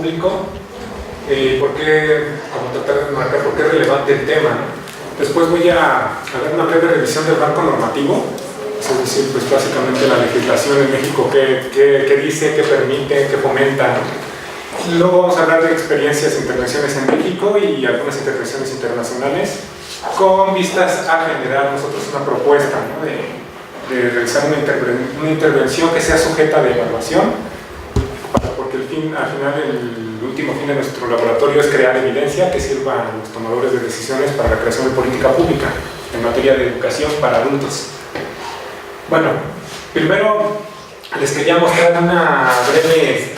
público, por qué, como tratar de marcar por qué es relevante el tema, ¿no? Después voy a dar una breve revisión del marco normativo, es decir, pues básicamente la legislación en México, qué dice, qué permite, qué fomenta, ¿no? Luego vamos a hablar de experiencias e intervenciones en México y algunas intervenciones internacionales, con vistas a generar nosotros una propuesta, ¿no? de realizar una intervención que sea sujeta de evaluación, porque al final el último fin de nuestro laboratorio es crear evidencia que sirva a los tomadores de decisiones para la creación de política pública en materia de educación para adultos. Bueno, primero les quería mostrar un breve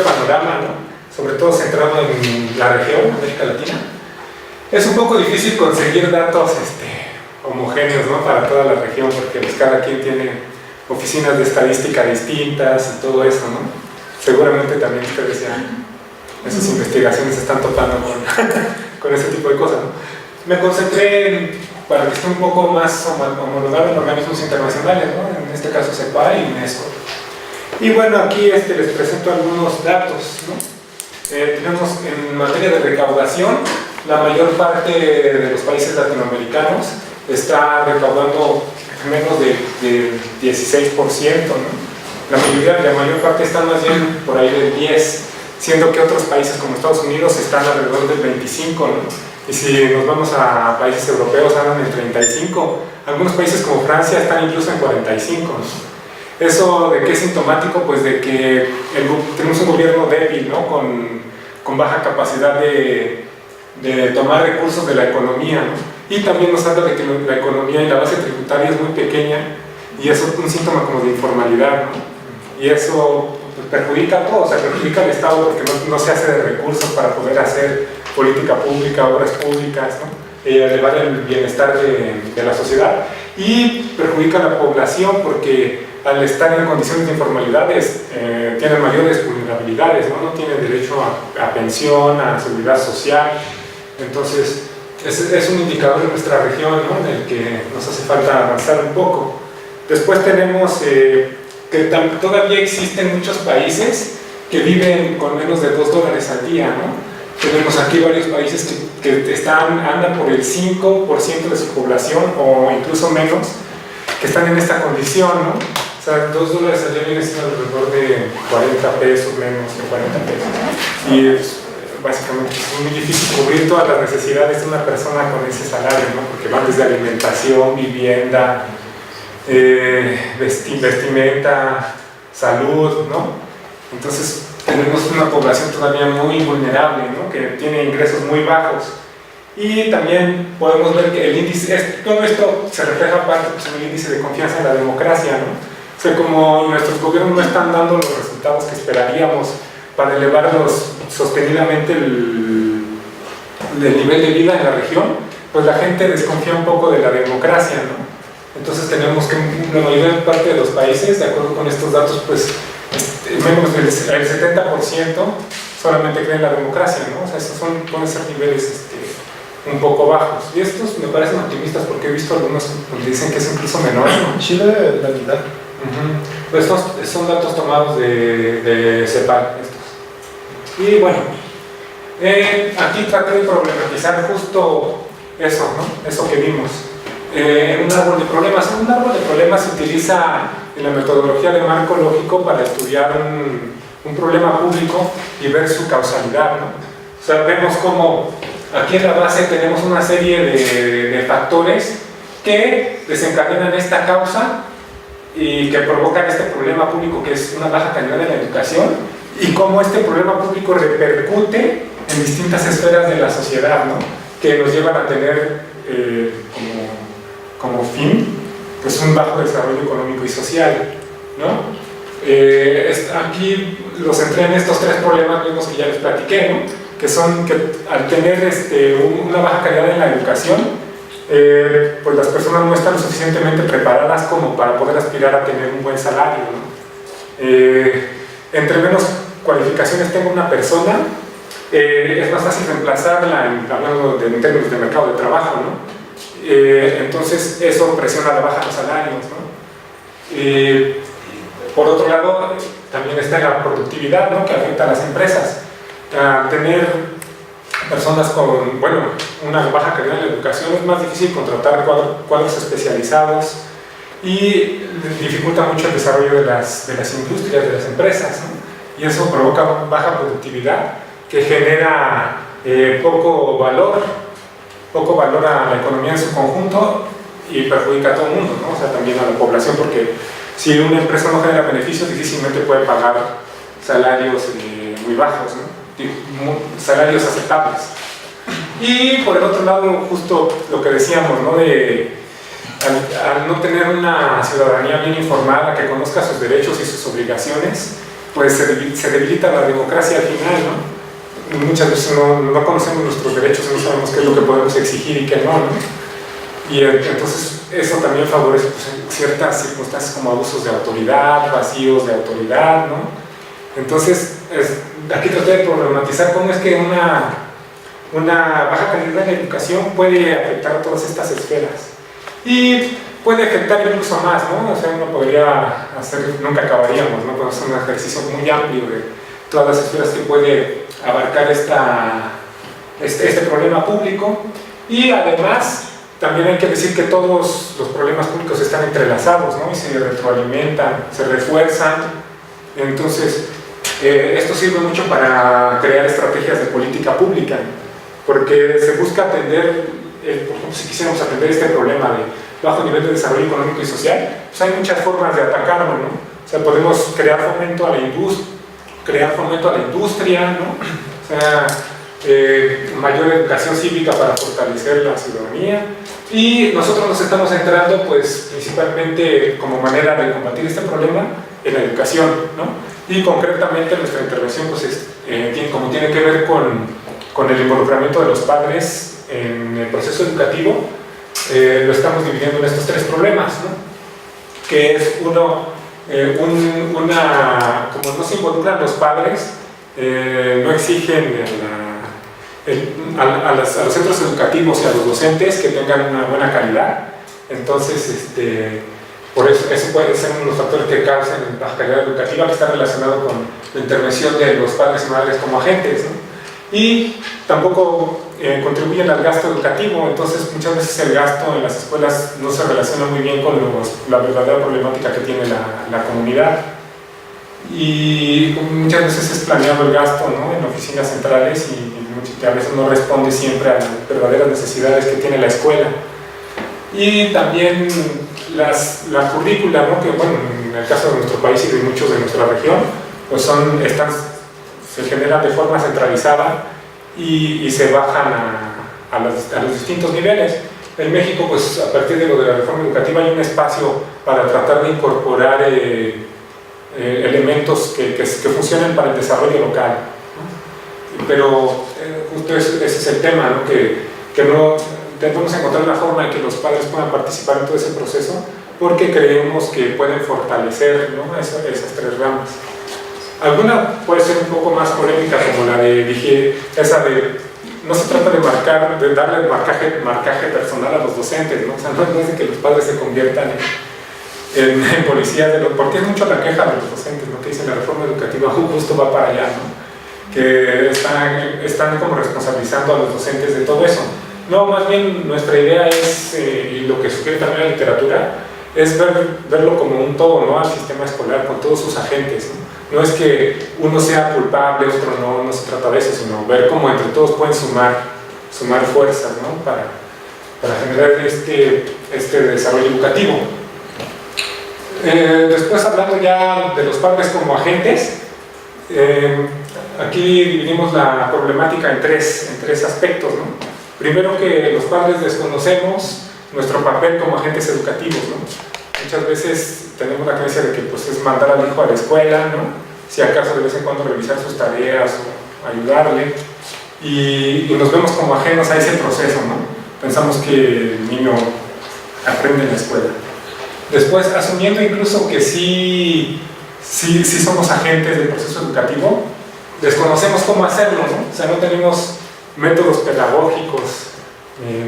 panorama, ¿no? Sobre todo centrado en la región, América Latina. Es un poco difícil conseguir datos homogéneos, ¿no? Para toda la región, porque pues, cada quien tiene oficinas de estadística distintas y todo eso, ¿no? Seguramente también ustedes ya en sus investigaciones se están topando con ese tipo de cosas, ¿no? Me concentré para que esté un poco más homologado en organismos internacionales, ¿no? En este caso CEPAL y UNESCO. Y bueno, aquí les presento algunos datos, ¿no? Tenemos en materia de recaudación, la mayor parte de los países latinoamericanos está recaudando menos del 16%, ¿no? La mayor parte está más bien por ahí del 10%, siendo que otros países como Estados Unidos están alrededor del 25%, ¿no? Y si nos vamos a países europeos andan en 35%, algunos países como Francia están incluso en 45%, ¿no? ¿Eso de qué es sintomático? Pues de que tenemos un gobierno débil, ¿no? Con baja capacidad de tomar recursos de la economía, ¿no? Y también nos habla de que la economía y la base tributaria es muy pequeña, y eso es un síntoma como de informalidad, ¿no? Y eso perjudica a todos, o sea, perjudica al Estado porque no se hace de recursos para poder hacer política pública, obras públicas, ¿no? Elevar el bienestar de la sociedad, y perjudica a la población porque al estar en condiciones de informalidades tienen mayores vulnerabilidades, ¿no? No tienen derecho a pensión, a seguridad social. Entonces es un indicador de nuestra región, ¿no? En el que nos hace falta avanzar un poco. Después tenemos que todavía existen muchos países que viven con menos de $2 al día, ¿no? Tenemos aquí varios países que andan por el 5% de su población o incluso menos, que están en esta condición, ¿no? O sea, $2 al día viene siendo alrededor de 40 pesos, menos de 40 pesos. Y básicamente es muy difícil cubrir todas las necesidades de una persona con ese salario, ¿no? Porque van desde alimentación, vivienda, vestimenta, salud, ¿no? Entonces tenemos una población todavía muy vulnerable, ¿no? Que tiene ingresos muy bajos. Y también podemos ver que el índice, todo esto se refleja aparte pues, en el índice de confianza en la democracia, ¿no? O sea, como nuestros gobiernos no están dando los resultados que esperaríamos para elevar sostenidamente el nivel de vida en la región, pues la gente desconfía un poco de la democracia, ¿no? Entonces tenemos que la mayor parte de los países, de acuerdo con estos datos, pues menos del 70% solamente creen en la democracia, ¿no? O sea, esos pueden ser niveles un poco bajos. Y estos me parecen optimistas porque he visto algunos que dicen que es incluso menor, ¿no? Chile, la mitad. Pues estos son datos tomados de CEPAL. Y bueno, aquí traté de problematizar justo eso, ¿no? Eso que vimos. Un árbol de problemas. Un árbol de problemas se utiliza en la metodología de marco lógico para estudiar un problema público y ver su causalidad, ¿no? O sea, vemos como aquí en la base tenemos una serie de factores que desencadenan esta causa y que provocan este problema público, que es una baja calidad de la educación, y cómo este problema público repercute en distintas esferas de la sociedad, ¿no? Que nos llevan a tener como fin pues un bajo desarrollo económico y social, ¿no? Aquí los centré en estos tres problemas mismos que ya les platiqué, ¿no? Que son que al tener una baja calidad en la educación, pues las personas no están lo suficientemente preparadas como para poder aspirar a tener un buen salario, ¿no? Entre menos cualificaciones tenga una persona, es más fácil reemplazarla hablando en términos de mercado de trabajo, ¿no? Entonces eso presiona la baja de los salarios, ¿no? Por otro lado, también está la productividad, ¿no? Que afecta a las empresas. Al tener personas con, bueno, una baja calidad en la educación, es más difícil contratar cuadros especializados y dificulta mucho el desarrollo de las industrias, de las empresas, ¿no? Y eso provoca baja productividad que genera poco valor a la economía en su conjunto y perjudica a todo el mundo, ¿no? O sea, también a la población, porque si una empresa no genera beneficios, difícilmente puede pagar salarios muy bajos, ¿no? Salarios aceptables. Y por el otro lado, justo lo que decíamos, ¿no? Al no tener una ciudadanía bien informada, que conozca sus derechos y sus obligaciones, pues se debilita la democracia al final, ¿no? Muchas veces no conocemos nuestros derechos y no sabemos qué es lo que podemos exigir y qué no, ¿no? Y entonces eso también favorece pues, ciertas circunstancias como abusos de autoridad, vacíos de autoridad, ¿no? Entonces, aquí traté de problematizar cómo es que una baja calidad de educación puede afectar a todas estas esferas. Y puede afectar incluso más, ¿no? O sea, uno podría hacer, nunca acabaríamos, ¿no? Podemos hacer un ejercicio muy amplio de todas las esferas que puede abarcar este problema público. Y además, también hay que decir que todos los problemas públicos están entrelazados, ¿no? Y se retroalimentan, se refuerzan. Entonces, esto sirve mucho para crear estrategias de política pública, porque se busca atender, por ejemplo, si quisiéramos atender este problema de bajo nivel de desarrollo económico y social, pues hay muchas formas de atacarlo, ¿no? O sea, podemos crear fomento a la industria, ¿no? O sea, mayor educación cívica para fortalecer la ciudadanía. Y nosotros nos estamos centrando, pues, principalmente como manera de combatir este problema en la educación, ¿no? Y concretamente nuestra intervención, pues, tiene que ver con el involucramiento de los padres en el proceso educativo. Lo estamos dividiendo en estos tres problemas, ¿no? Que es uno, como no se involucran los padres, no exigen a los centros educativos y a los docentes que tengan una buena calidad. Entonces, por eso puede ser uno de los factores que causan baja calidad educativa, que está relacionado con la intervención de los padres y madres como agentes, ¿no? Y tampoco contribuyen al gasto educativo. Entonces muchas veces el gasto en las escuelas no se relaciona muy bien con la verdadera problemática que tiene la comunidad, y muchas veces es planeado el gasto, ¿no? En oficinas centrales y a veces no responde siempre a las verdaderas necesidades que tiene la escuela. Y también la currícula, ¿no? Que bueno, en el caso de nuestro país y de muchos de nuestra región, pues se generan de forma centralizada y se bajan a los distintos niveles. En México, pues a partir de lo de la reforma educativa, hay un espacio para tratar de incorporar elementos que funcionen para el desarrollo local, ¿no? Pero justo ese es el tema, ¿no? Que no intentamos encontrar una forma en que los padres puedan participar en todo ese proceso, porque creemos que pueden fortalecer, ¿no? esas tres ramas. Alguna puede ser un poco más polémica, como la de no se trata de darle marcaje personal a los docentes, ¿no? O sea, no es de que los padres se conviertan en policías porque es mucho la queja de los docentes, ¿no? Que dicen la reforma educativa justo va para allá, ¿no? Que están como responsabilizando a los docentes de todo eso. No, más bien nuestra idea es, y lo que sugiere también la literatura, es verlo como un todo, ¿no? Al sistema escolar con todos sus agentes, ¿no? No es que uno sea culpable, otro no se trata de eso, sino ver cómo entre todos pueden sumar fuerzas, ¿no? Para generar este desarrollo educativo. Después, hablando ya de los padres como agentes, aquí dividimos la problemática en tres aspectos, ¿no? Primero, que los padres desconocemos nuestro papel como agentes educativos, ¿no? Muchas veces tenemos la creencia de que pues, es mandar al hijo a la escuela, ¿no? Si acaso de vez en cuando revisar sus tareas o ayudarle, y nos vemos como ajenos a ese proceso, ¿no? Pensamos que el niño aprende en la escuela. Después, asumiendo incluso que sí somos agentes del proceso educativo, desconocemos cómo hacerlo, ¿no? O sea, no tenemos métodos pedagógicos,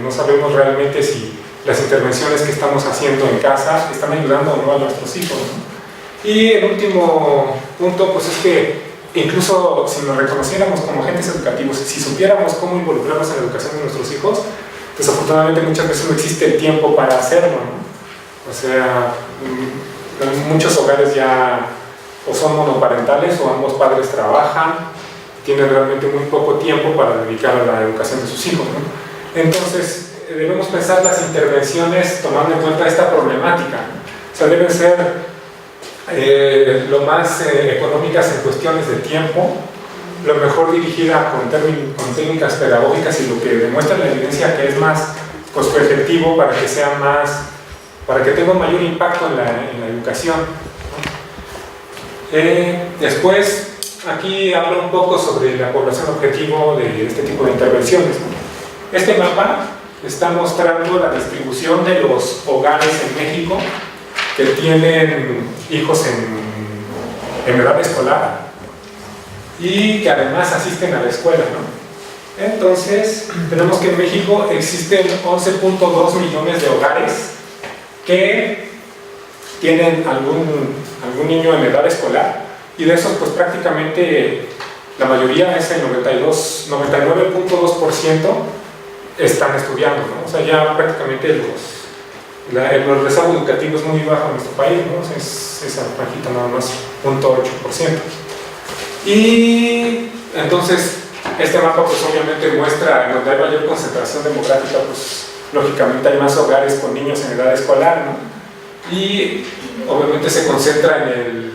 no sabemos realmente si las intervenciones que estamos haciendo en casa están ayudando o no a nuestros hijos, ¿no? Y el último punto, pues es que incluso si nos reconociéramos como agentes educativos, si supiéramos cómo involucrarnos en la educación de nuestros hijos, desafortunadamente muchas veces no existe el tiempo para hacerlo, ¿no? O sea, en muchos hogares ya o son monoparentales o ambos padres trabajan, tienen realmente muy poco tiempo para dedicar a la educación de sus hijos, ¿no? Entonces, debemos pensar las intervenciones tomando en cuenta esta problemática, ¿no? O sea, deben ser lo más económicas en cuestiones de tiempo, lo mejor dirigida con técnicas pedagógicas y lo que demuestra la evidencia que es más costo efectivo para que sea más, para que tenga un mayor impacto en la educación. Después, aquí hablo un poco sobre la población objetivo de este tipo de intervenciones. Este mapa está mostrando la distribución de los hogares en México que tienen hijos en edad escolar y que además asisten a la escuela, ¿no? Entonces, tenemos que en México existen 11.2 millones de hogares que tienen algún niño en edad escolar, y de esos pues prácticamente la mayoría, es el 99.2%, están estudiando, ¿no? O sea, ya prácticamente el rezago educativo es muy bajo en nuestro país, ¿no? Es bajito nada más, 0.8%. Y entonces este mapa pues obviamente muestra en donde hay mayor concentración demográfica, pues lógicamente hay más hogares con niños en edad escolar, ¿no? Y obviamente se concentra en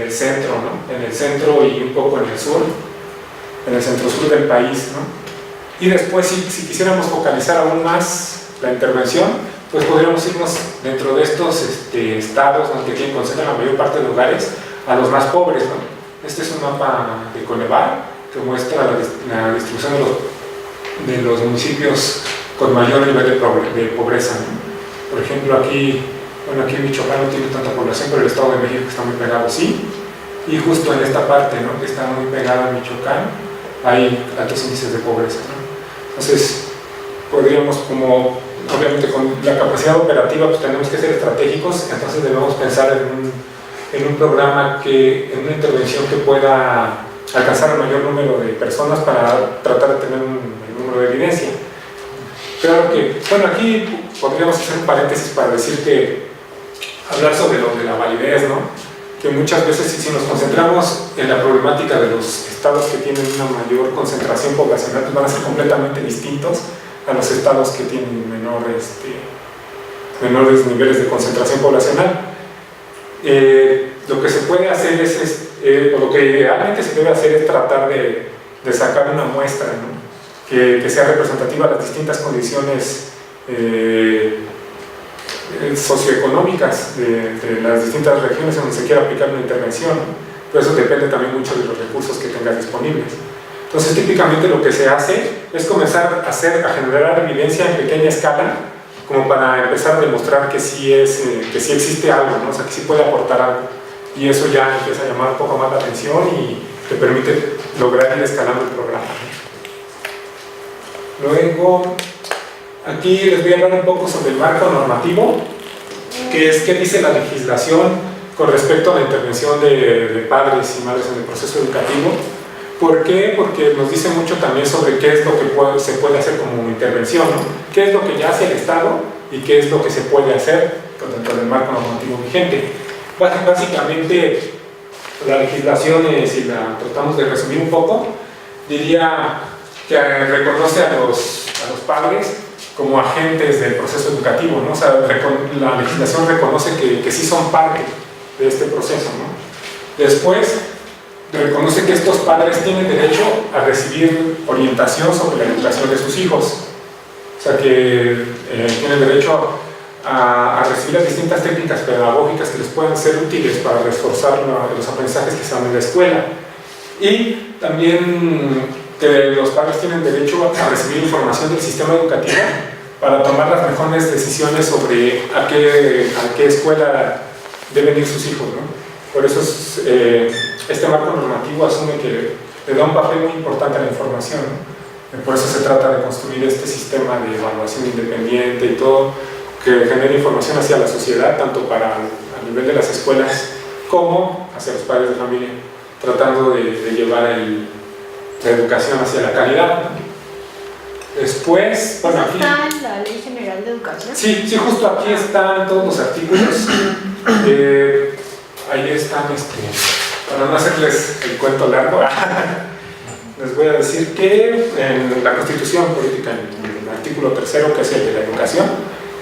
el centro, ¿no? En el centro y un poco en el sur, en el centro-sur del país, ¿no? Y después, si quisiéramos focalizar aún más la intervención, pues podríamos irnos dentro de estos estados donde concentran la mayor parte de hogares a los más pobres, ¿no? Este es un mapa de Coneval que muestra la distribución de los municipios con mayor nivel de pobreza, ¿no? Por ejemplo, aquí Michoacán no tiene tanta población, pero el Estado de México está muy pegado, sí. Y justo en esta parte, ¿no?, que está muy pegada a Michoacán, hay altos índices de pobreza, ¿no? Entonces, podríamos, como obviamente con la capacidad operativa, pues tenemos que ser estratégicos, entonces debemos pensar en un programa, en una intervención que pueda alcanzar el mayor número de personas para tratar de tener un número de evidencia. Claro que, bueno, aquí podríamos hacer un paréntesis para decir que hablar sobre lo de la validez, ¿no? Que muchas veces si nos concentramos en la problemática de los estados que tienen una mayor concentración poblacional, pues van a ser completamente distintos a los estados que tienen menores niveles de concentración poblacional. Lo que se puede hacer o lo que idealmente se debe hacer es tratar de sacar una muestra, ¿no?, que sea representativa de las distintas condiciones socioeconómicas de las distintas regiones en donde se quiera aplicar una intervención, ¿no? Pero eso depende también mucho de los recursos que tengas disponibles. Entonces, típicamente lo que se hace es comenzar a generar evidencia en pequeña escala, como para empezar a demostrar que sí existe algo, ¿no? O sea, que sí puede aportar algo. Y eso ya empieza a llamar un poco más la atención y te permite lograr ir escalando el programa, ¿no? Luego, aquí les voy a hablar un poco sobre el marco normativo, que es qué dice la legislación con respecto a la intervención de padres y madres en el proceso educativo. ¿Por qué? Porque nos dice mucho también sobre qué es lo que se puede hacer como intervención, ¿no? ¿Qué es lo que ya hace el Estado y qué es lo que se puede hacer dentro del marco normativo vigente? Básicamente, la legislación, si la tratamos de resumir un poco, diría que reconoce a los padres como agentes del proceso educativo, ¿no? O sea, la legislación reconoce que sí son parte de este proceso, ¿no? Después, reconoce que estos padres tienen derecho a recibir orientación sobre la educación de sus hijos. O sea, que tienen derecho a recibir las distintas técnicas pedagógicas que les puedan ser útiles para reforzar los aprendizajes que se dan en la escuela. Y también que los padres tienen derecho a recibir información del sistema educativo para tomar las mejores decisiones sobre a qué escuela deben ir sus hijos, ¿no? Por eso este marco normativo asume que le da un papel muy importante a la información, ¿no? Por eso se trata de construir este sistema de evaluación independiente y todo, que genere información hacia la sociedad, tanto a nivel de las escuelas como hacia los padres de familia. tratando de llevar la educación hacia la calidad, ¿no? Después, bueno, aquí ¿está en la Ley General de Educación? sí, justo aquí están todos los artículos. Ahí están, para no hacerles el cuento largo, les voy a decir que en la Constitución Política, en el artículo 3º, que es el de la educación,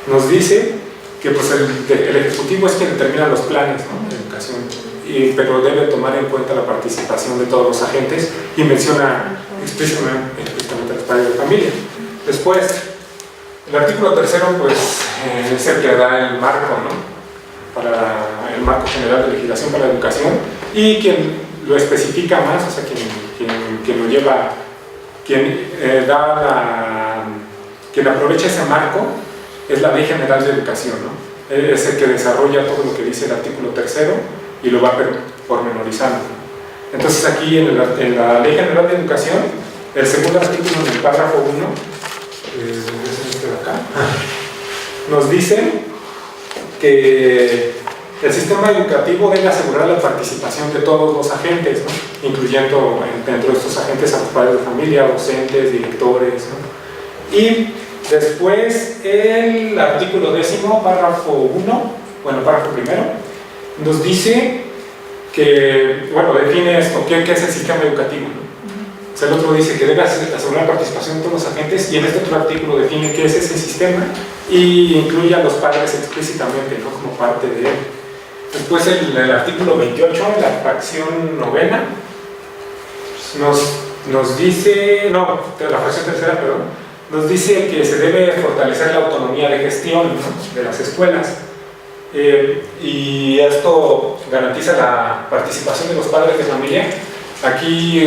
nos dice que pues, el Ejecutivo es quien determina los planes, ¿no?, de educación, pero debe tomar en cuenta la participación de todos los agentes y menciona explícitamente a los padres de familia. Después, el artículo 3º pues, es el que da el marco, ¿no?, para el marco general de legislación para la educación, y quien lo especifica más, o sea, quien lo lleva, quien aprovecha ese marco, es la Ley General de Educación, ¿no? Es el que desarrolla todo lo que dice el artículo 3º y lo va pormenorizando. Entonces aquí en la Ley General de Educación, el segundo artículo en el párrafo 1, es este de acá, nos dice que el sistema educativo debe asegurar la participación de todos los agentes, ¿no?, incluyendo dentro de estos agentes a los padres de familia, docentes, directores, ¿no? Y después el artículo 10º, párrafo 1, bueno, párrafo primero, nos dice que, bueno, define esto, ¿qué es el sistema educativo?, ¿no? O sea, el otro dice que debe asegurar la participación de todos los agentes, y en este otro artículo define qué es ese sistema y incluye a los padres explícitamente, ¿no?, como parte de él. Después el artículo 28, la fracción novena, nos dice, no, la fracción tercera, perdón, nos dice que se debe fortalecer la autonomía de gestión, ¿no?, de las escuelas, y esto garantiza la participación de los padres de familia. Aquí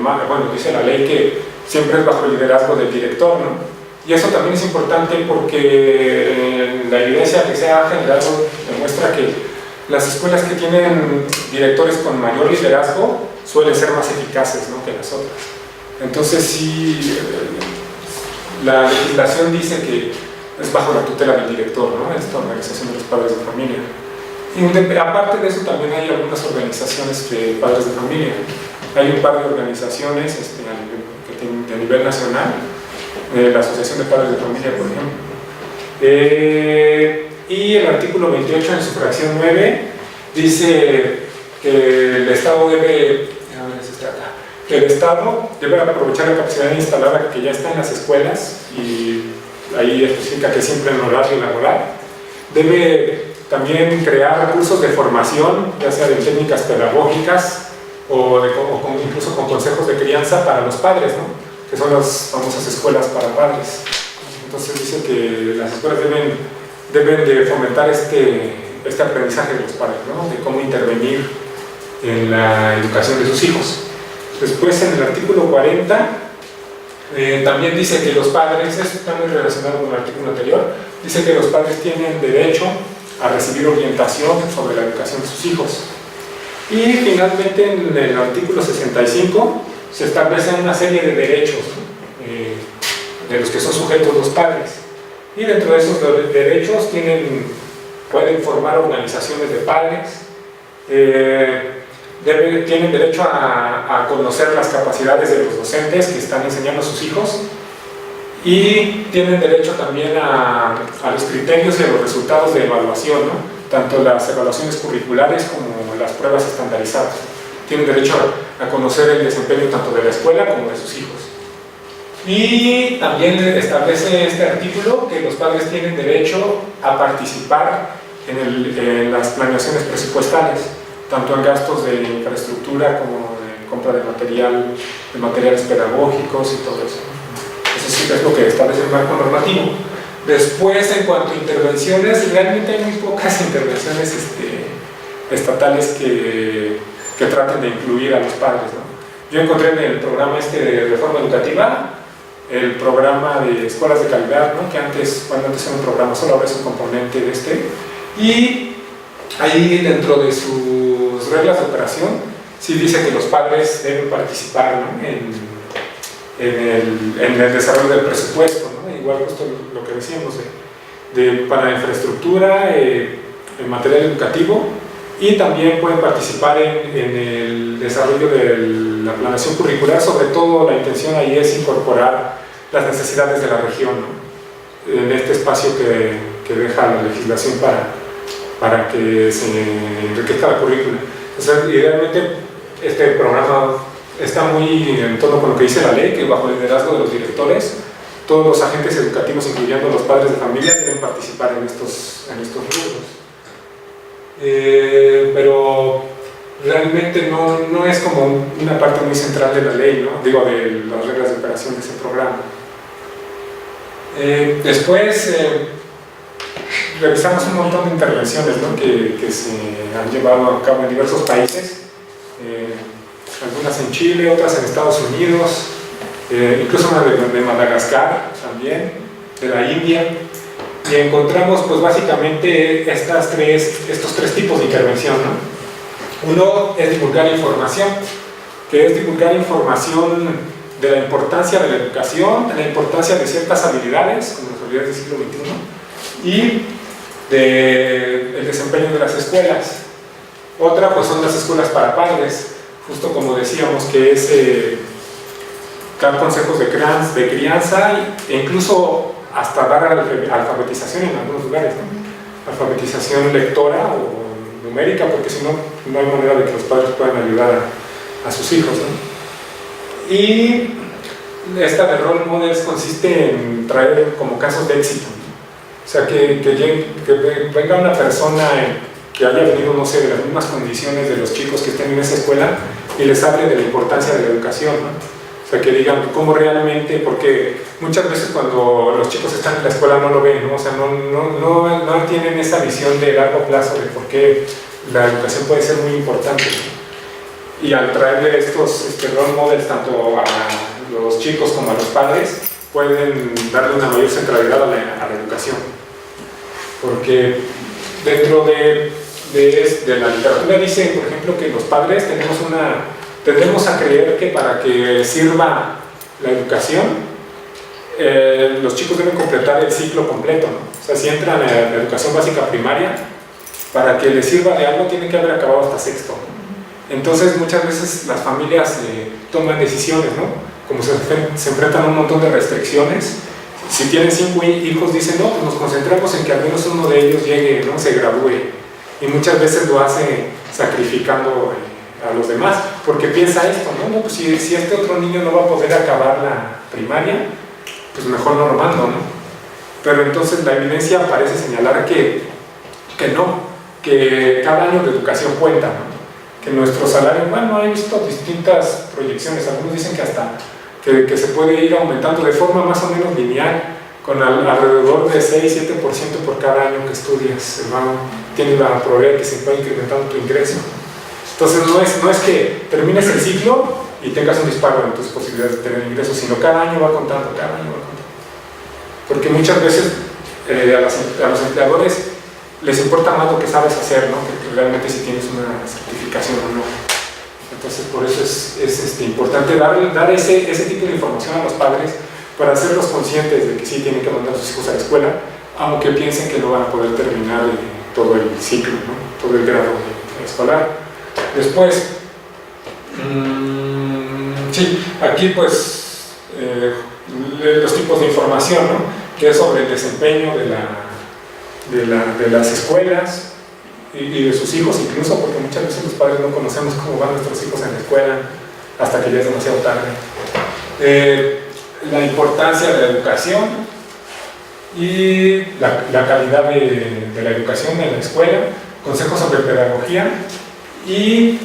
bueno, dice la ley que siempre es bajo el liderazgo del director, ¿no? Y eso también es importante porque la evidencia que se ha generado demuestra que las escuelas que tienen directores con mayor liderazgo suelen ser más eficaces, ¿no?, que las otras. Entonces sí, la legislación dice que es bajo la tutela del director, ¿no?, esta organización de los padres de familia. Y aparte de eso también hay algunas organizaciones de padres de familia. Hay un par de organizaciones a nivel nacional, la Asociación de Padres de Familia, por ejemplo. Y el artículo 28 en su fracción 9 dice que el Estado debe aprovechar la capacidad instalada que ya está en las escuelas, y ahí especifica que siempre en horario laboral. Debe también crear recursos de formación, ya sea de técnicas pedagógicas o incluso con consejos de crianza para los padres, ¿no?, que son las famosas escuelas para padres. Entonces dice que las escuelas deben de fomentar este aprendizaje de los padres, ¿no?, de cómo intervenir en la educación de sus hijos. Después en el artículo 40 también dice que los padres, esto está muy relacionado con el artículo anterior, dice que los padres tienen derecho a recibir orientación sobre la educación de sus hijos. Y finalmente en el artículo 65 se establecen una serie de derechos, ¿no?, de los que son sujetos los padres, y dentro de esos derechos pueden formar organizaciones de padres, tienen derecho a conocer las capacidades de los docentes que están enseñando a sus hijos, y tienen derecho también a los criterios y a los resultados de evaluación, ¿no?, tanto las evaluaciones curriculares como las pruebas estandarizadas. Tienen derecho a conocer el desempeño tanto de la escuela como de sus hijos. Y también establece este artículo que los padres tienen derecho a participar en las planeaciones presupuestales, tanto en gastos de infraestructura como de compra de materiales pedagógicos y todo eso. Eso sí es lo que establece el marco normativo. Después, en cuanto a intervenciones, realmente hay muy pocas intervenciones estatales que traten de incluir a los padres, ¿no? Yo encontré en el programa de reforma educativa el programa de escuelas de calidad, ¿no?, que antes era un programa solo, ahora es un componente de y ahí dentro de sus reglas de operación sí dice que los padres deben participar, ¿no?, en el desarrollo del presupuesto, ¿no?, igual justo lo que decíamos para infraestructura, en material educativo y también pueden participar en el desarrollo de la planeación curricular. Sobre todo la intención ahí es incorporar las necesidades de la región, ¿no?, en este espacio que deja la legislación para que se enriquezca la currícula. Entonces, idealmente este programa está muy en tono con lo que dice la ley, que bajo el liderazgo de los directores, todos los agentes educativos, incluyendo los padres de familia, deben participar en estos rubros. Pero realmente no es como una parte muy central de la ley, ¿no?, digo, de las reglas de operación de ese programa. Después revisamos un montón de intervenciones, ¿no?, que se han llevado a cabo en diversos países, algunas en Chile, otras en Estados Unidos, incluso una de Madagascar también, de la India, y encontramos pues básicamente estos tres tipos de intervención, ¿no? Uno es divulgar información, que es divulgar información de la importancia de la educación, de la importancia de ciertas habilidades, como las habilidades del siglo XXI, y del desempeño de las escuelas. Otra pues son las escuelas para padres, justo como decíamos, que es dar consejos de crianza e incluso hasta dar alfabetización en algunos lugares, ¿no?, alfabetización lectora o numérica, porque si no, no hay manera de que los padres puedan ayudar a sus hijos, ¿no? Y esta de role models consiste en traer como casos de éxito, ¿no? O sea, que venga una persona que haya venido, no sé, de las mismas condiciones de los chicos que estén en esa escuela y les hable de la importancia de la educación, ¿no? O sea, que digan cómo realmente, porque muchas veces cuando los chicos están en la escuela no lo ven, ¿no? O sea, no tienen esa visión de largo plazo de por qué la educación puede ser muy importante, ¿no? Y al traerle estos role models tanto a los chicos como a los padres, pueden darle una mayor centralidad a la educación. Porque dentro de la literatura dice, por ejemplo, que los padres tendemos a creer que para que sirva la educación, los chicos deben completar el ciclo completo, ¿no? O sea, si entran a la educación básica primaria, para que les sirva de algo tienen que haber acabado hasta sexto, ¿no? Entonces muchas veces las familias toman decisiones, ¿no? Como se enfrentan a un montón de restricciones. Si tienen 5 hijos, dicen, no, pues nos concentramos en que al menos uno de ellos llegue, ¿no?, se gradúe. Y muchas veces lo hace sacrificando a los demás, porque piensa esto, ¿no? Pues si este otro niño no va a poder acabar la primaria, pues mejor no lo mando, ¿no? Pero entonces la evidencia parece señalar que no, que cada año de educación cuenta, ¿no? Que nuestro salario, bueno, he visto distintas proyecciones, algunos dicen que hasta que se puede ir aumentando de forma más o menos lineal, con alrededor de 6-7% por cada año que estudias, tienes la probabilidad de que se pueda incrementando tu ingreso. Entonces no es que termines el ciclo y tengas un disparo en tus posibilidades de tener ingresos, sino cada año va contando, porque muchas veces a los empleadores les importa más lo que sabes hacer, ¿no?, que realmente si tienes una certificación o no. Entonces por eso es importante dar ese tipo de información a los padres para hacerlos conscientes de que sí tienen que mandar a sus hijos a la escuela, aunque piensen que no van a poder terminar todo el ciclo, ¿no?, todo el grado escolar. Después, sí, aquí pues los tipos de información, ¿no?, que es sobre el desempeño de las escuelas y de sus hijos incluso, porque muchas veces los padres no conocemos cómo van nuestros hijos en la escuela hasta que ya es demasiado tarde. La importancia de la educación y la calidad de la educación en la escuela, consejos sobre pedagogía y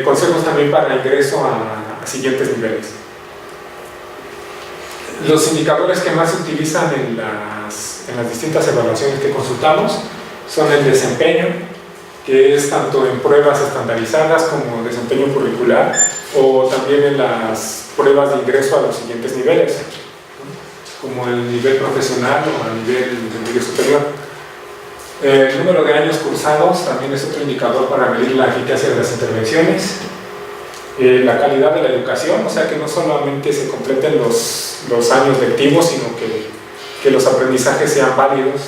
consejos también para el ingreso a siguientes niveles. Los indicadores que más se utilizan en las distintas evaluaciones que consultamos son el desempeño, que es tanto en pruebas estandarizadas como desempeño curricular, o también en las pruebas de ingreso a los siguientes niveles, ¿no?, como el nivel profesional o a nivel superior. El número de años cursados también es otro indicador para medir la eficacia de las intervenciones. La calidad de la educación, o sea que no solamente se completen los años lectivos, sino que los aprendizajes sean válidos.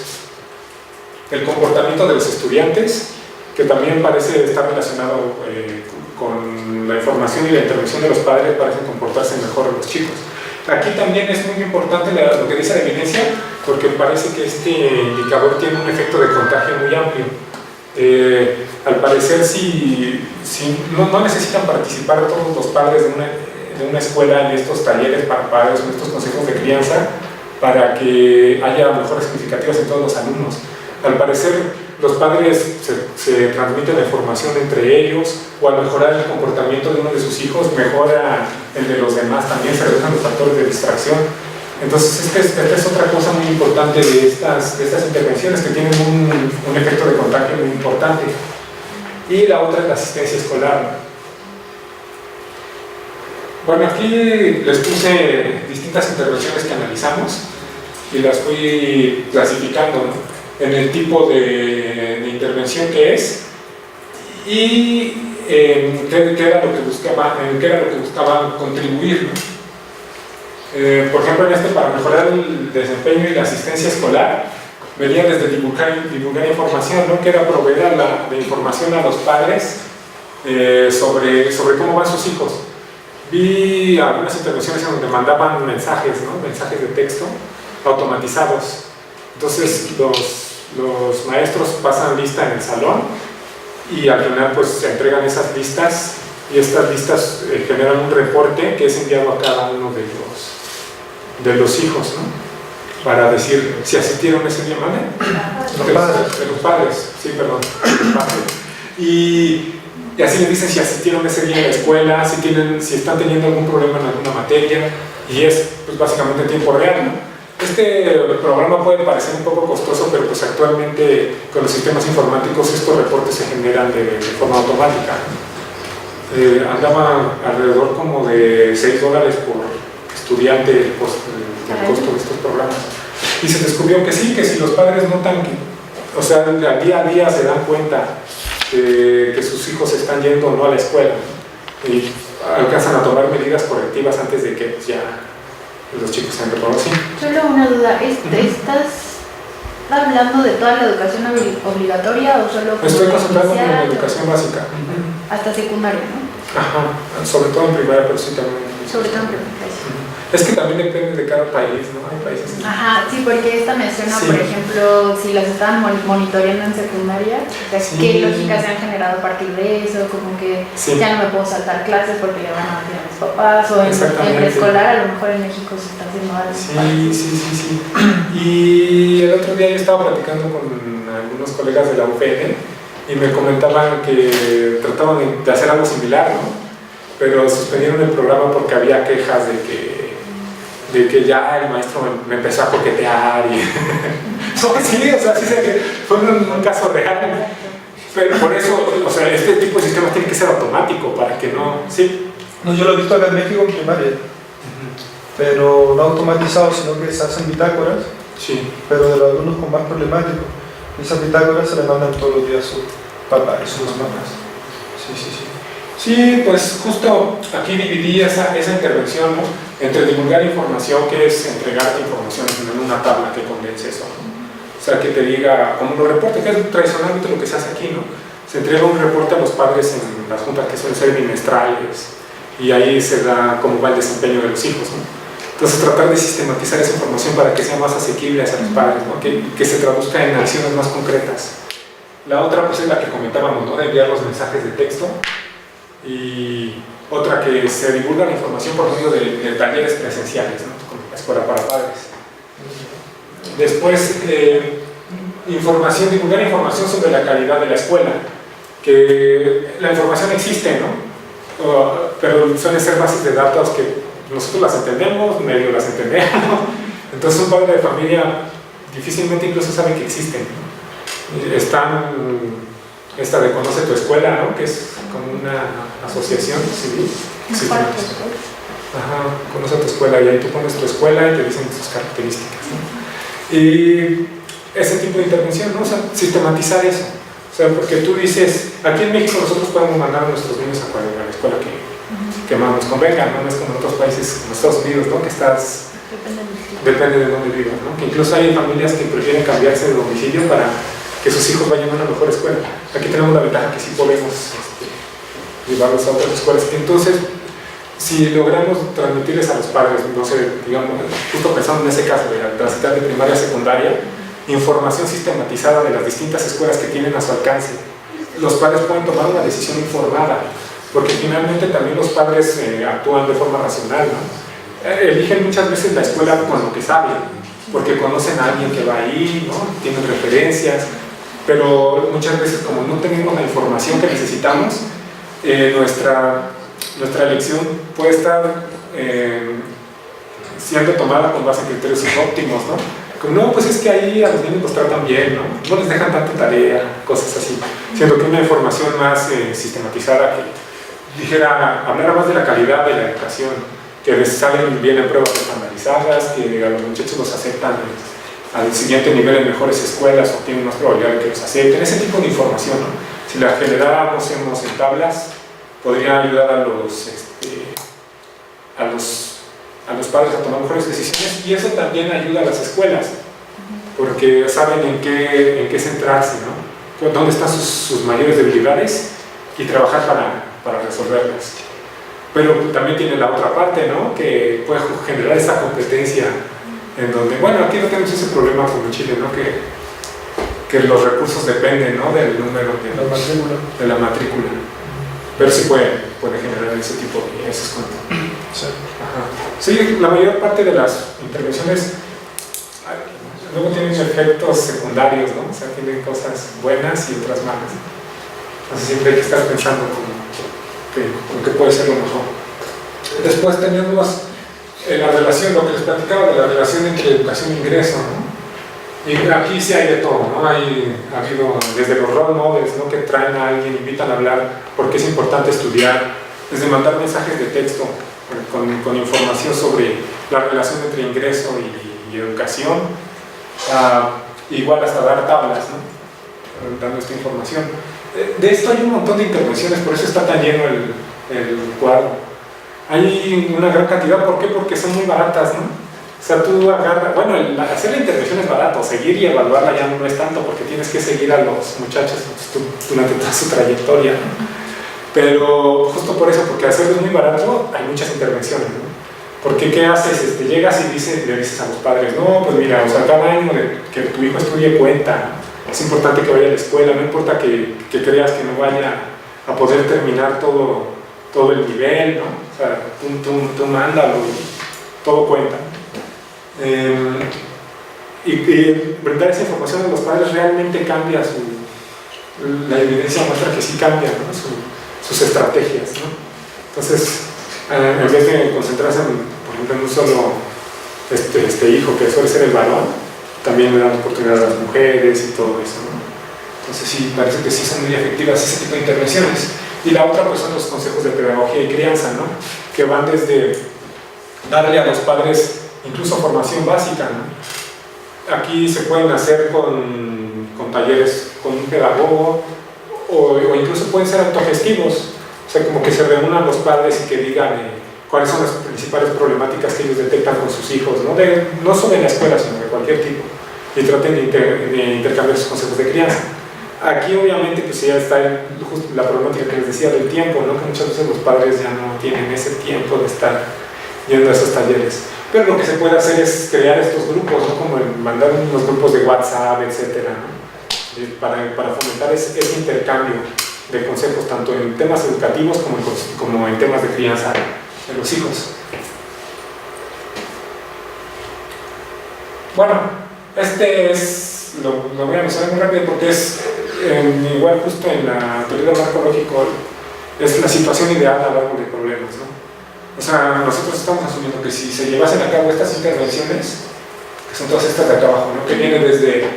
El comportamiento de los estudiantes, que también parece estar relacionado con la información y la intervención de los padres, parecen comportarse mejor los chicos. Aquí también es muy importante lo que dice la evidencia, porque parece que este indicador tiene un efecto de contagio muy amplio. Al parecer, si no necesitan participar todos los padres de una escuela en estos talleres para padres, en estos consejos de crianza, para que haya mejoras significativas en todos los alumnos. Al parecer, los padres se transmiten la información entre ellos, o al mejorar el comportamiento de uno de sus hijos, mejora el de los demás, también se reducen los factores de distracción. Entonces, esta es otra cosa muy importante de estas intervenciones, que tienen un efecto de contagio muy importante. Y la otra es la asistencia escolar. Bueno, aquí les puse distintas intervenciones que analizamos y las fui clasificando, ¿no?, en el tipo de intervención que es y qué era lo que buscaban contribuir, ¿no? Por ejemplo, para mejorar el desempeño y la asistencia escolar, venía desde divulgar información, ¿no?, que era proveer de información a los padres sobre cómo van sus hijos. Vi algunas intervenciones en donde mandaban mensajes, ¿no?, mensajes de texto automatizados. Entonces los maestros pasan lista en el salón y al final pues se entregan esas listas, y estas listas generan un reporte que es enviado a cada uno de los hijos, ¿no?, para decir si asistieron ese día, ¿vale? De los padres, sí, perdón. Y así les dicen si asistieron ese día a la escuela, si están teniendo algún problema en alguna materia, y es pues básicamente en tiempo real, ¿no? Este programa puede parecer un poco costoso, pero pues actualmente con los sistemas informáticos estos reportes se generan de forma automática. Andaba alrededor como de $6 por estudiante el costo de estos programas. Y se descubrió que sí, que si los padres notan o sea, día a día se dan cuenta que sus hijos están yendo o no a la escuela, y alcanzan a tomar medidas correctivas antes de que pues, ya los chicos sean reprobados. ¿Sí? Solo una duda, ¿estás hablando de toda la educación obligatoria o solo como estoy concentrado en la inicial, educación básica? hasta secundaria, ¿no? Ajá, sobre todo en primaria, pero sí también. Sobre todo en primaria. Es que también depende de cada país, ¿no? Hay países. Ajá, sí, porque esta menciona, Sí. por ejemplo, si las estaban monitoreando en secundaria, o sea, Sí. qué lógicas se han generado a partir de eso, como que Sí. ya no me puedo saltar clases porque le van a decir a mis papás, o en preescolar, a lo mejor en México se está haciendo algo. Sí. Y el otro día yo estaba platicando con algunos colegas de la UPN y me comentaban que trataban de hacer algo similar, ¿no? Pero suspendieron el programa porque había quejas de que ya el maestro me empezó a coquetear y no, sí, o sea, sí sé que fue un caso real, pero por eso, o sea, este tipo de sistemas tiene que ser automático para que no, sí. No, yo lo he visto acá en México en primaria, pero no automatizado, sino que se hacen bitácoras, Sí. pero de los alumnos con más problemáticos. Esas bitácoras se le mandan todos los días a sus papás y sus mamás. Sí. Sí, pues justo aquí dividí esa intervención, ¿no?, entre divulgar información, que es entregarte información en una tabla que condense eso, ¿no? O sea, que te diga, como los reportes, que es tradicionalmente lo que se hace aquí, ¿no? Se entrega un reporte a los padres en las juntas que suelen ser bimestrales, y ahí se da cómo va el desempeño de los hijos, ¿no? Entonces tratar de sistematizar esa información para que sea más asequible hacia los padres, ¿no?, que se traduzca en acciones más concretas. La otra pues es la que comentábamos, ¿no?, de enviar los mensajes de texto, y otra que se divulga la información por medio de talleres presenciales, ¿no?, como la escuela para padres. Después, divulgar información sobre la calidad de la escuela, que la información existe, ¿no?, pero suelen ser bases de datos que nosotros las entendemos, medio las entendemos, entonces un padre de familia difícilmente incluso sabe que existen, ¿no? Están esta de Conoce tu Escuela, ¿no?, que es como una asociación civil. Sí, ajá, Conoce tu Escuela, y ahí tú pones tu escuela y te dicen sus características, ¿no? Y ese tipo de intervención, ¿no?, o sea, sistematizar eso. O sea, porque tú dices, aquí en México nosotros podemos mandar a nuestros niños a la escuela que más nos convenga, ¿no? No es como en otros países, como Estados Unidos, ¿no?, que depende de dónde vivas, ¿no?, que incluso hay familias que prefieren cambiarse de domicilio para que sus hijos vayan a una mejor escuela. Aquí tenemos la ventaja que sí podemos llevarlos a otras escuelas. Entonces, si logramos transmitirles a los padres, no sé, digamos, justo pensando en ese caso de la transitar de primaria a secundaria, información sistematizada de las distintas escuelas que tienen a su alcance, los padres pueden tomar una decisión informada, porque finalmente también los padres actúan de forma racional, ¿no? Eligen muchas veces la escuela con lo que saben, porque conocen a alguien que va ahí, ¿no? Tienen referencias, pero muchas veces como no tenemos la información que necesitamos, nuestra elección puede estar siendo tomada con base en criterios óptimos, ¿no? Como, no, pues es que ahí a los niños los tratan bien, ¿no? No les dejan tanta tarea, cosas así. Siendo que una información más sistematizada que dijera, hablara más de la calidad de la educación, que les salen bien en pruebas estandarizadas, que a los muchachos los aceptan al siguiente nivel en mejores escuelas o tienen más probabilidad de que los acepten, ese tipo de información, ¿no? Si la generáramos en tablas, podría ayudar a los padres a tomar mejores decisiones, y eso también ayuda a las escuelas, porque saben en qué centrarse, ¿no? Dónde están sus mayores debilidades y trabajar para resolverlas. Pero también tiene la otra parte, ¿no? Que puede generar esa competencia en donde, bueno, aquí no tenemos ese problema como en Chile, ¿no? Que los recursos dependen, ¿no? Del número de la matrícula. Pero sí puede generar ese tipo de descuento. Sí. Ajá. Sí, la mayor parte de las intervenciones luego tienen efectos secundarios, ¿no? O sea, tienen cosas buenas y otras malas. Entonces siempre hay que estar pensando como que puede ser lo mejor. Después tenemos la relación, lo que les platicaba de la relación entre educación e ingreso, ¿no? Y aquí sí hay de todo, ¿no? Ha habido desde los role models, ¿no? Que traen a alguien, invitan a hablar porque es importante estudiar, desde mandar mensajes de texto con información sobre la relación entre ingreso y educación, igual hasta dar tablas, ¿no? Dando esta información. De esto hay un montón de intervenciones, por eso está tan lleno el cuadro. Hay una gran cantidad, ¿por qué? Porque son muy baratas, ¿no? O sea, tú agarras, bueno, hacer la intervención es barato, seguir y evaluarla ya no es tanto, porque tienes que seguir a los muchachos durante toda su trayectoria, ¿no? Pero justo por eso, porque hacerlo es muy barato, hay muchas intervenciones, ¿no? Porque ¿qué haces? Llegas y le dices a los padres, no, pues mira, o sea, cada año que tu hijo estudie cuenta, ¿no? Es importante que vaya a la escuela, no importa que creas que no vaya a poder terminar todo el nivel, ¿no? O sea, tú mándalo, todo cuenta. Y brindar esa información a los padres realmente cambia la evidencia muestra que sí cambia, ¿no? Sus estrategias, ¿no? Entonces, en vez de concentrarse por ejemplo, en un solo hijo que suele ser el varón, también le dan oportunidad a las mujeres y todo eso, ¿no? Entonces sí, parece que sí son muy efectivas ese tipo de intervenciones. Y la otra pues son los consejos de pedagogía y crianza, ¿no? Que van desde darle a los padres incluso formación básica, ¿no? Aquí se pueden hacer con talleres con un pedagogo o incluso pueden ser autogestivos, o sea, como que se reúnan los padres y que digan cuáles son las principales problemáticas que ellos detectan con sus hijos, no solo en la escuela, sino de cualquier tipo, y traten de intercambiar sus consejos de crianza. Aquí obviamente pues ya está la problemática que les decía del tiempo, ¿no? Que muchas veces los padres ya no tienen ese tiempo de estar yendo a esos talleres. Pero lo que se puede hacer es crear estos grupos, ¿no? Como mandar unos grupos de WhatsApp, etcétera, ¿no? Para fomentar ese intercambio de consejos, tanto en temas educativos como en temas de crianza de los hijos. Bueno, lo voy a mencionar muy rápido porque es igual justo en la teoría del marco lógico, es la situación ideal a hablar de problemas, ¿no? O sea, nosotros estamos asumiendo que si se llevasen a cabo estas intervenciones, que son todas estas de acá abajo, ¿no? Que vienen desde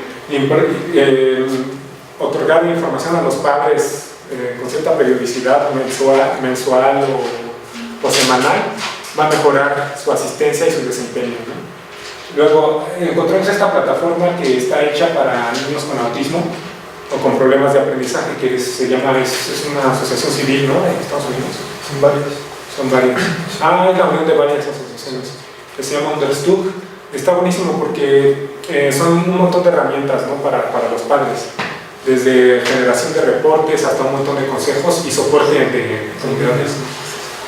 otorgar información a los padres con cierta periodicidad mensual o semanal, va a mejorar su asistencia y su desempeño, ¿no? Luego, encontramos esta plataforma que está hecha para niños con autismo o con problemas de aprendizaje, que se llama, es una asociación civil, ¿no? En Estados Unidos. Son varias. Es la unión de varias asociaciones que se llama Understood. Está buenísimo porque son un montón de herramientas, ¿no? para los padres. desde generación de reportes hasta un montón de consejos y soporte de comunidades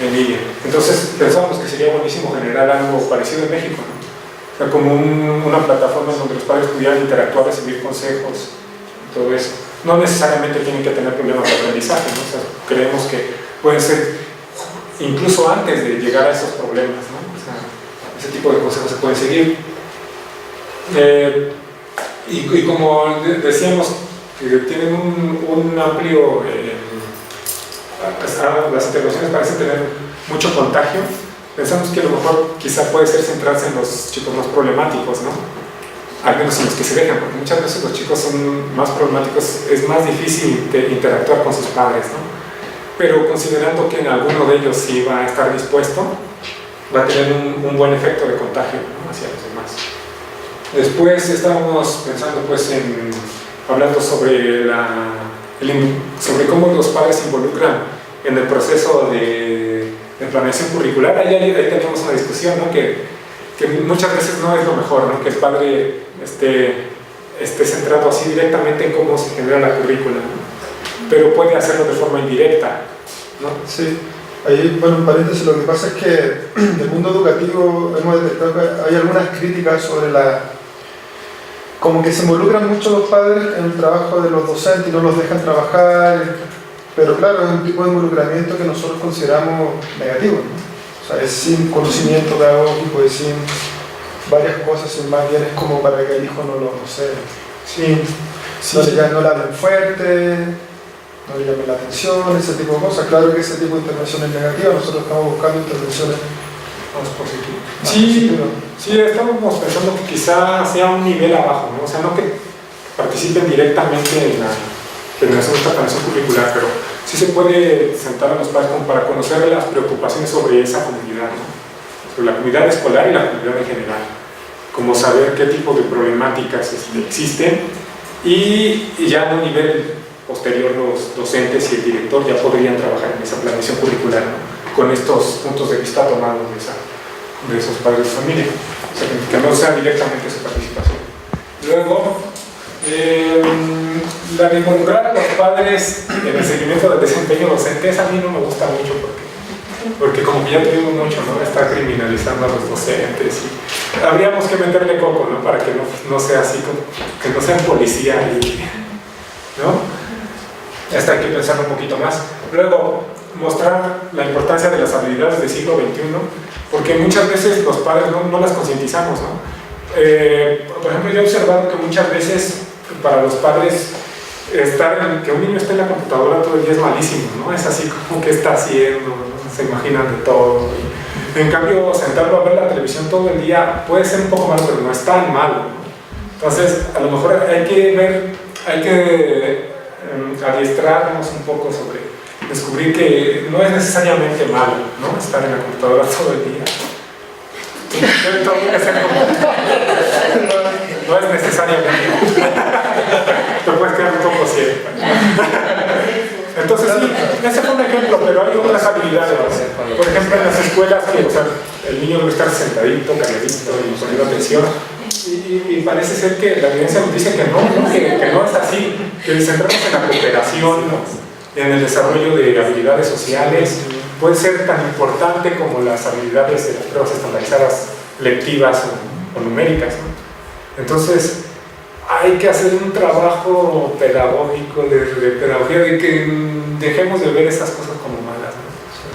en línea. Entonces pensábamos que sería buenísimo generar algo parecido en México, ¿no? O sea, como una plataforma en donde los padres pudieran interactuar, recibir consejos y todo eso. No necesariamente tienen que tener problemas de aprendizaje, ¿no? O sea, creemos que pueden ser incluso antes de llegar a esos problemas, ¿no? O sea, ese tipo de consejos se pueden seguir. Y como decíamos, tienen un amplio... las intervenciones parecen tener mucho contagio. Pensamos que a lo mejor quizá puede ser centrarse en los chicos más problemáticos, ¿no? Al menos en los que se dejan, porque muchas veces los chicos son más problemáticos, es más difícil interactuar con sus padres, ¿no? Pero considerando que en alguno de ellos sí va a estar dispuesto, va a tener un buen efecto de contagio, ¿no? Hacia los demás. Después estábamos pensando pues hablando sobre sobre cómo los padres se involucran en el proceso de planeación curricular. Ahí tenemos una discusión, ¿no? que muchas veces no es lo mejor, ¿no? Que el padre esté centrado así directamente en cómo se genera la currícula, ¿no? Pero puede hacerlo de forma indirecta, ¿no? Sí, ahí, bueno, en paréntesis, lo que pasa es que del mundo educativo hemos detectado que hay algunas críticas sobre como que se involucran mucho los padres en el trabajo de los docentes y no los dejan trabajar, pero claro, es un tipo de involucramiento que nosotros consideramos negativo, ¿no? O sea, es sin conocimiento pedagógico, es sin varias cosas, sin más bien es como para que el hijo no lo, no sé, no le hablen fuerte, no le llamen la atención, ese tipo de cosas. Claro que ese tipo de intervención es negativa, nosotros estamos buscando intervenciones más positivas. Sí, estamos pensando que quizá sea un nivel abajo, ¿no? O sea, no que participen directamente en la generación de esta planeación curricular, pero sí se puede sentar a los padres como para conocer las preocupaciones sobre esa comunidad, ¿no? Sobre la comunidad escolar y la comunidad en general, como saber qué tipo de problemáticas existen, y ya a un nivel posterior los docentes y el director ya podrían trabajar en esa planeación curricular, ¿no? Con estos puntos de vista tomados de esos padres de familia, o sea, que no sea directamente su participación. Luego, la de involucrar a los padres en el seguimiento del desempeño docente, esa a mí no me gusta mucho porque como que ya tuvimos mucho, ¿no? Está criminalizando a los docentes y habríamos que meterle coco, ¿no? Para que no sea así, que no sean policía y, ¿no? Hasta hay que pensar un poquito más. Luego, mostrar la importancia de las habilidades del siglo XXI, porque muchas veces los padres no las concientizamos, ¿no? Por ejemplo, yo he observado que muchas veces para los padres que un niño esté en la computadora todo el día es malísimo, ¿no? Es así como que está haciendo, ¿no? Se imaginan de todo. En cambio, sentarlo a ver la televisión todo el día puede ser un poco malo, pero no es tan malo, ¿no? Entonces, a lo mejor hay que adiestrarnos un poco sobre descubrir que no es necesariamente malo, ¿no? Estar en la computadora todo el día. No es necesariamente. Te puedes quedar un poco ciego. Entonces, sí, ese fue un ejemplo, pero hay otras habilidades. Por ejemplo, en las escuelas, o sea, el niño debe estar sentadito, calladito y poniendo atención. Y parece ser que la evidencia nos dice que no es así, que centrarnos en la cooperación, ¿no? En el desarrollo de habilidades sociales puede ser tan importante como las habilidades de las pruebas estandarizadas lectivas o numéricas, ¿no? Entonces hay que hacer un trabajo pedagógico de pedagogía, de que dejemos de ver esas cosas como malas, ¿no?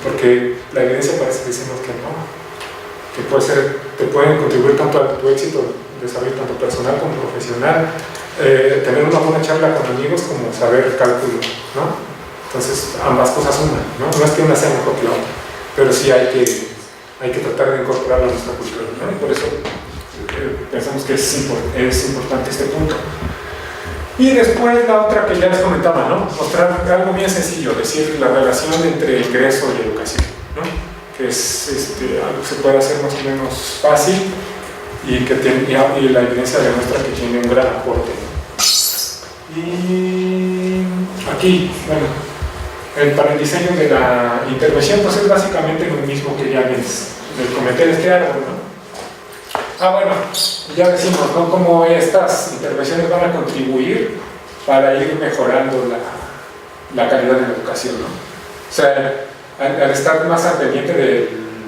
Porque la evidencia parece decirnos que no, que te pueden contribuir tanto a tu éxito de desarrollo tanto personal como profesional, tener una buena charla con amigos como saber cálculo, ¿no? Entonces, ambas cosas suman, ¿no? No es que una sea mejor que la otra, pero sí hay que tratar de incorporarla a nuestra cultura, ¿no? Y por eso pensamos que es importante este punto. Y después la otra que ya les comentaba, ¿no? Mostrar algo bien sencillo, decir la relación entre ingreso y educación, ¿no? Que es algo que se puede hacer más o menos fácil y la evidencia demuestra que tiene un gran aporte, ¿no? Y aquí, bueno, para el diseño de la intervención, pues es básicamente lo mismo que ya les comenté en este árbol, ¿no? Bueno, ya decimos, ¿no? Cómo estas intervenciones van a contribuir para ir mejorando la calidad de la educación, ¿no? O sea, al estar más al pendiente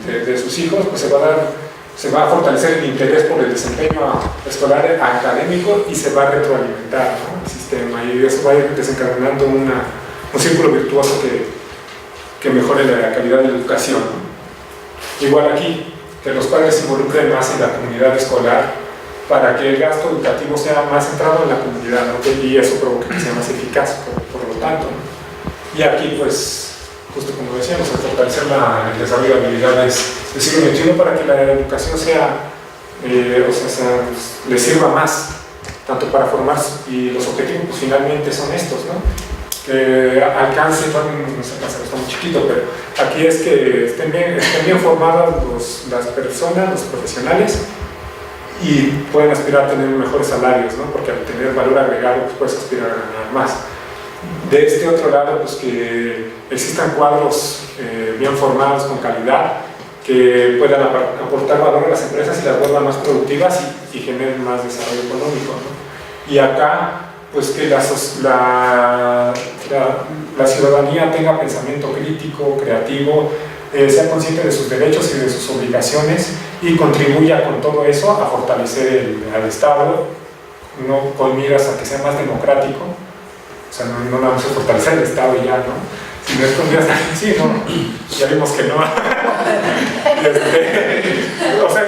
de sus hijos, pues se va a fortalecer el interés por el desempeño escolar académico y se va a retroalimentar, ¿no?, el sistema, y eso va a ir desencadenando un círculo virtuoso que mejore la calidad de la educación, ¿no? Igual aquí, que los padres se involucren más en la comunidad escolar para que el gasto educativo sea más centrado en la comunidad, ¿no?, y eso provoque que sea más eficaz, por lo tanto, ¿no? Y aquí, pues, justo como decíamos, fortalecer el desarrollo de habilidades del siglo XXI para que la educación le sirva más, tanto para formarse, y los objetivos pues, finalmente son estos, ¿no? Que alcance, no sé, está muy chiquito, pero aquí es que estén bien formadas las personas, los profesionales, y pueden aspirar a tener mejores salarios, ¿no? Porque al tener valor agregado pues puedes aspirar a ganar más. De este otro lado, pues que existan cuadros bien formados, con calidad, que puedan aportar valor a las empresas y las vuelvan más productivas y generen más desarrollo económico, ¿no? Y acá, pues que la ciudadanía tenga pensamiento crítico, creativo, sea consciente de sus derechos y de sus obligaciones y contribuya con todo eso a fortalecer al Estado, no con miras a que sea más democrático. O sea, no vamos a fortalecer el Estado y ya, ¿no? Si no es con miras a... Sí, no, ya vimos que no. O sea,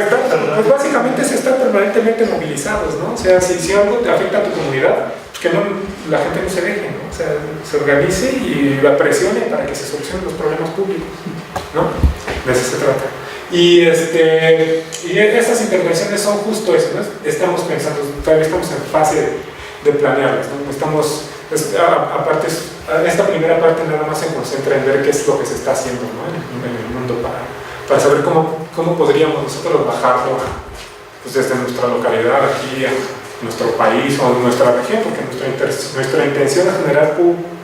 pues básicamente es estar permanentemente movilizados, ¿no? O sea, si algo te afecta a tu comunidad, que la gente no se deje, ¿no? O sea, se organice y la presione para que se solucionen los problemas públicos, ¿no? De eso se trata. Y estas intervenciones son justo eso, ¿no? Estamos pensando, todavía estamos en fase de planearlas, ¿no? Aparte, esta primera parte nada más se concentra en ver qué es lo que se está haciendo, ¿no?, en el mundo para saber cómo podríamos nosotros bajarlo pues, desde nuestra localidad aquí a nuestro país o nuestra región, porque nuestra intención es generar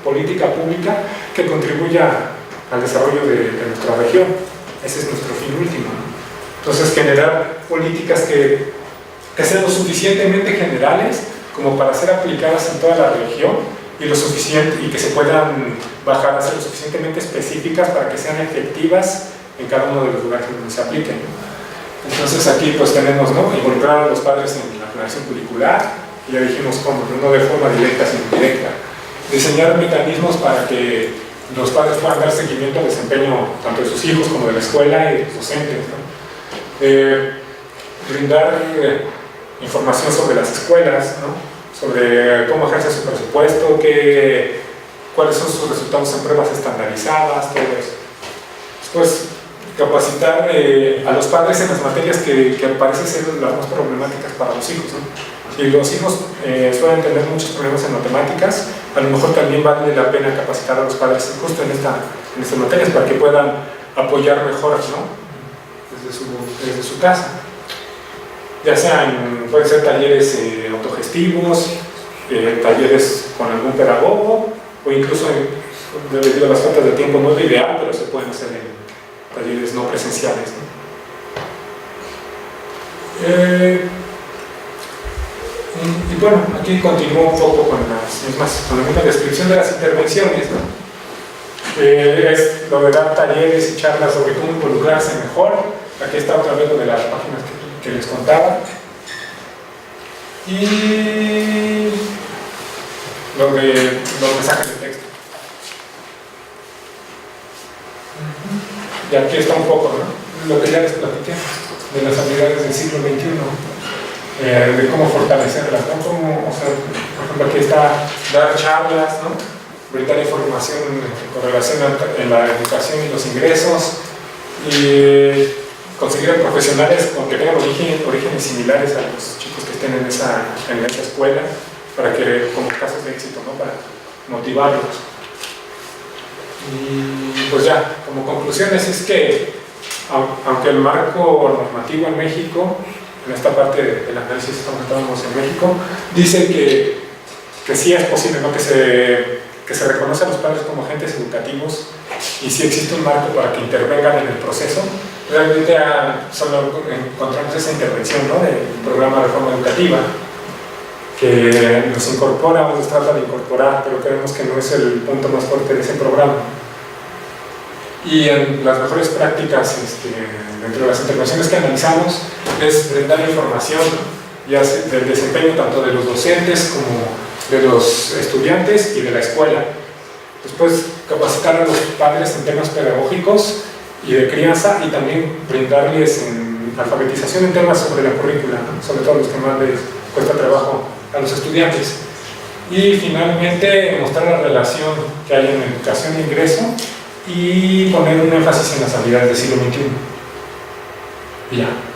política pública que contribuya al desarrollo de nuestra región. Ese es nuestro fin último, ¿no? Entonces, generar políticas que sean lo suficientemente generales como para ser aplicadas en toda la región y que se puedan bajar a ser lo suficientemente específicas para que sean efectivas en cada uno de los lugares donde se apliquen, ¿no? Entonces aquí pues tenemos, ¿no?, involucrar a los padres en la planeación curricular, y ya dijimos cómo, no de forma directa sino indirecta. Diseñar mecanismos para que los padres puedan dar seguimiento al desempeño tanto de sus hijos como de la escuela y de los docentes, ¿no? Brindar información sobre las escuelas, ¿no?, sobre cómo ejerce su presupuesto, cuáles son sus resultados en pruebas estandarizadas, todo eso. Después, capacitar a los padres en las materias que parecen ser las más problemáticas para los hijos, ¿no? Si los hijos suelen tener muchos problemas en matemáticas, a lo mejor también vale la pena capacitar a los padres justo en estas materias para que puedan apoyar mejor, ¿no?, desde su casa. Ya sean, pueden ser talleres autogestivos, talleres con algún pedagogo, o incluso, debido a las faltas de tiempo, no es lo ideal, pero se pueden hacer en talleres no presenciales, ¿no? Y bueno, aquí continúo un poco con la misma descripción de las intervenciones, ¿no? Es lo de dar talleres y charlas sobre cómo involucrarse mejor. Aquí está otra vez lo de las páginas que les contaba. Y lo de los mensajes de texto. Y aquí está un poco, ¿no?, lo que ya les platiqué de las habilidades del siglo XXI, de cómo fortalecerlas, ¿no? O sea, por ejemplo, aquí está dar charlas, ¿no?, brindar información con relación en la educación y los ingresos, y conseguir profesionales que tengan orígenes similares a los chicos que estén en esa escuela, para que, como casos de éxito, ¿no?, para motivarlos. Y pues ya, como conclusiones es que, aunque el marco normativo en México, en esta parte del análisis que estábamos en México, dice que sí es posible, ¿no?, que se reconoce a los padres como agentes educativos, y sí existe un marco para que intervengan en el proceso. Realmente solo encontramos esa intervención, ¿no?, del programa de reforma educativa, que nos incorpora o nos trata de incorporar, pero creemos que no es el punto más fuerte de ese programa. Y en las mejores prácticas, dentro de las intervenciones que analizamos, es brindar información, ¿no? Ya del desempeño tanto de los docentes como de los estudiantes y de la escuela. Después, capacitar a los padres en temas pedagógicos y de crianza, y también brindarles en alfabetización en temas sobre la currícula, ¿no? Sobre todo los que más les cuesta trabajo a los estudiantes. Y finalmente, mostrar la relación que hay en educación e ingreso y poner un énfasis en las habilidades del siglo XXI. Y ya.